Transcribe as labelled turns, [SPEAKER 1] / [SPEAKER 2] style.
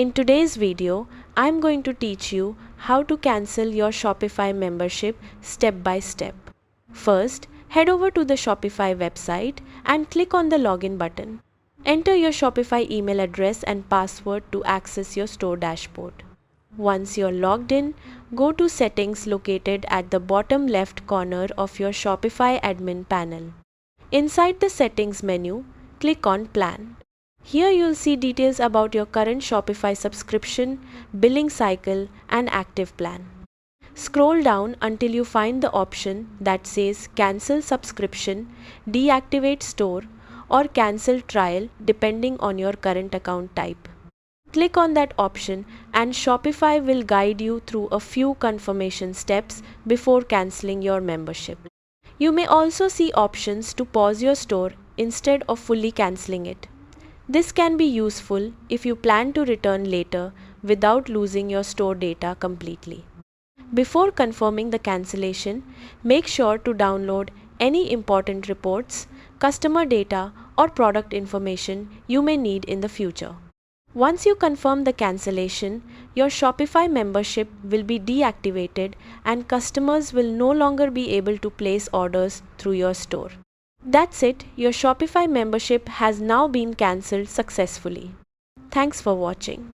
[SPEAKER 1] In today's video, I'm going to teach you how to cancel your Shopify membership step by step. First, head over to the Shopify website and click on the login button. Enter your Shopify email address and password to access your store dashboard. Once you're logged in, go to Settings located at the bottom left corner of your Shopify admin panel. Inside the Settings menu, click on Plan. Here you'll see details about your current Shopify subscription, billing cycle, and active plan. Scroll down until you find the option that says Cancel Subscription, Deactivate Store, or Cancel Trial depending on your current account type. Click on that option and Shopify will guide you through a few confirmation steps before canceling your membership. You may also see options to pause your store instead of fully canceling it. This can be useful if you plan to return later without losing your store data completely. Before confirming the cancellation, make sure to download any important reports, customer data, or product information you may need in the future. Once you confirm the cancellation, your Shopify membership will be deactivated and customers will no longer be able to place orders through your store. That's it, your Shopify membership has now been cancelled successfully. Thanks for watching.